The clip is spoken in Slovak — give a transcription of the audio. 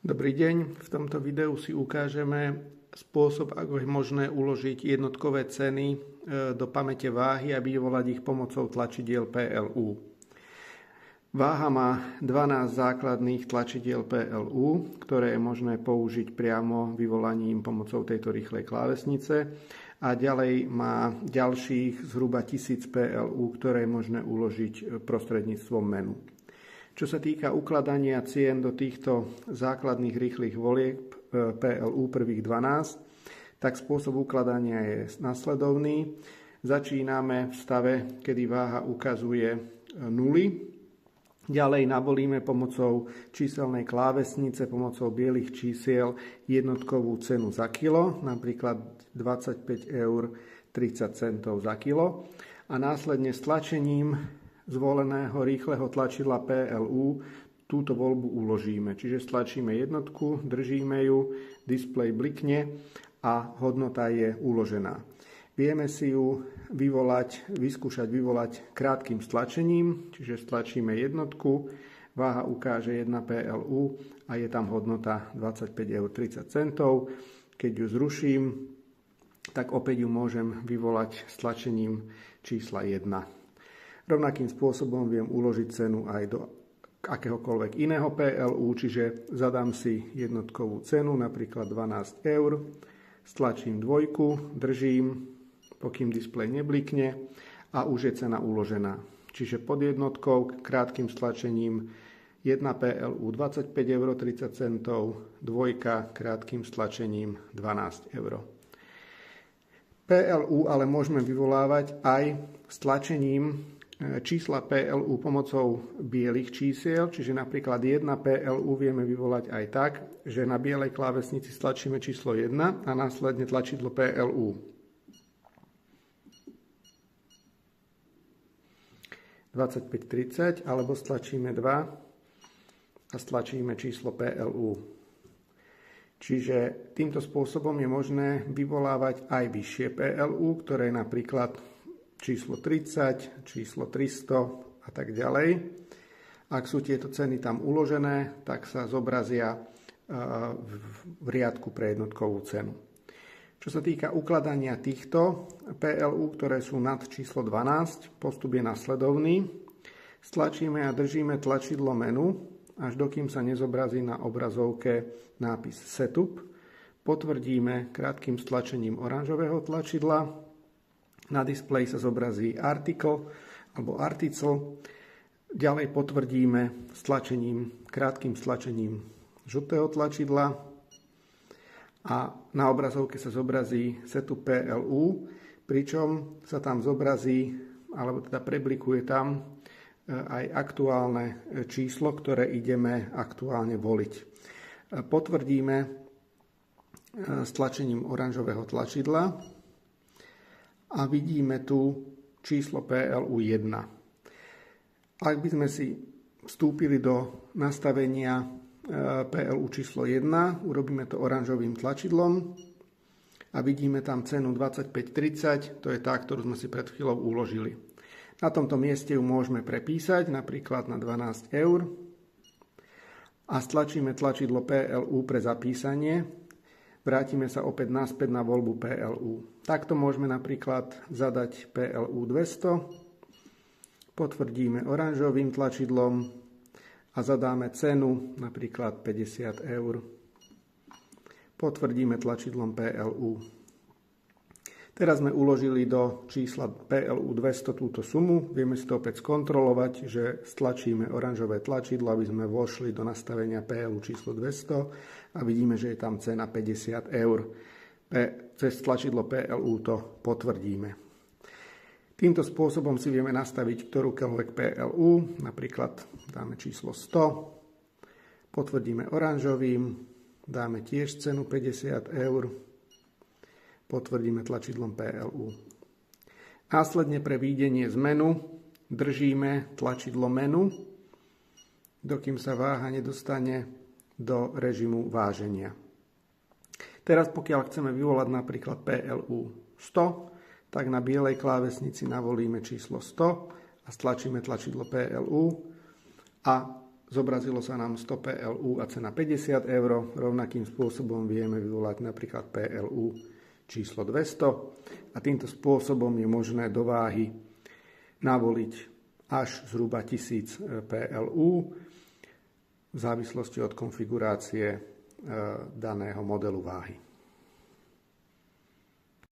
Dobrý deň, v tomto videu si ukážeme spôsob, ako je možné uložiť jednotkové ceny do pamäte váhy a vyvolať ich pomocou tlačidiel PLU. Váha má 12 základných tlačidiel PLU, ktoré je možné použiť priamo vyvolaním pomocou tejto rýchlej klávesnice a ďalej má ďalších zhruba 1000 PLU, ktoré je možné uložiť prostredníctvom menu. Čo sa týka ukladania cien do týchto základných rýchlych volieb PLU prvých 12, tak spôsob ukladania je nasledovný. Začíname v stave, kedy váha ukazuje nuly. Ďalej navolíme pomocou číselnej klávesnice, pomocou bielých čísiel jednotkovú cenu za kilo, napríklad 25,30 € za kilo. A následne stlačením zvoleného rýchleho tlačidla PLU túto voľbu uložíme. Čiže stlačíme jednotku, držíme ju, displej blikne a hodnota je uložená. Vieme si ju vyskúšať vyvolať krátkým stlačením, čiže stlačíme jednotku, váha ukáže 1 PLU a je tam hodnota 25,30 €. Keď ju zruším, tak opäť ju môžem vyvolať stlačením čísla 1. Rovnakým spôsobom viem uložiť cenu aj do akéhokoľvek iného PLU, čiže zadám si jednotkovú cenu, napríklad 12 €, stlačím dvojku, držím, pokým displej neblikne a už je cena uložená. Čiže pod jednotkou krátkým stlačením 1 PLU 25,30 €, dvojka krátkým stlačením 12 €. PLU ale môžeme vyvolávať aj stlačením čísla PLU pomocou bielých čísiel, čiže napríklad 1 PLU vieme vyvolať aj tak, že na bielej klávesnici stlačíme číslo 1 a následne tlačidlo PLU. 25,30 alebo stlačíme 2 a stlačíme číslo PLU. Čiže týmto spôsobom je možné vyvolávať aj vyššie PLU, ktoré je napríklad číslo 30, číslo 300 a tak ďalej. Ak sú tieto ceny tam uložené, tak sa zobrazia v riadku pre jednotkovú cenu. Čo sa týka ukladania týchto PLU, ktoré sú nad číslo 12, postup je nasledovný. Stlačíme a držíme tlačidlo menu, až dokým sa nezobrazí na obrazovke nápis Setup. Potvrdíme krátkým stlačením oranžového tlačidla. Na displeji sa zobrazí article alebo article. Ďalej potvrdíme krátkým stlačením žltého tlačidla a na obrazovke sa zobrazí Setup PLU, pričom sa tam zobrazí, alebo teda preblikuje tam aj aktuálne číslo, ktoré ideme aktuálne voliť. Potvrdíme stlačením oranžového tlačidla a vidíme tu číslo PLU 1. Ak by sme si vstúpili do nastavenia PLU číslo 1, urobíme to oranžovým tlačidlom a vidíme tam cenu 25,30, to je tá, ktorú sme si pred chvíľou uložili. Na tomto mieste ju môžeme prepísať, napríklad na 12 € a stlačíme tlačidlo PLU pre zapísanie. Vrátime sa opäť naspäť na voľbu PLU. Takto môžeme napríklad zadať PLU 200, potvrdíme oranžovým tlačidlom a zadáme cenu napríklad 50 €. Potvrdíme tlačidlom PLU. Teraz sme uložili do čísla PLU 200 túto sumu. Vieme si to opäť skontrolovať, že stlačíme oranžové tlačidlo, aby sme vošli do nastavenia PLU číslo 200 a vidíme, že je tam cena 50 €. Cez tlačidlo PLU to potvrdíme. Týmto spôsobom si vieme nastaviť ktorúkoľvek PLU, napríklad dáme číslo 100, potvrdíme oranžovým, dáme tiež cenu 50 €, potvrdíme tlačidlom PLU. Následne pre výjdenie z menu držíme tlačidlo menu, dokým sa váha nedostane do režimu váženia. Teraz pokiaľ chceme vyvolať napríklad PLU 100, tak na bielej klávesnici navolíme číslo 100 a stlačíme tlačidlo PLU a zobrazilo sa nám 100 PLU a cena 50 eur. Rovnakým spôsobom vieme vyvolať napríklad PLU číslo 200 a týmto spôsobom je možné do váhy navoliť až zhruba 1000 PLU v závislosti od konfigurácie daného modelu váhy.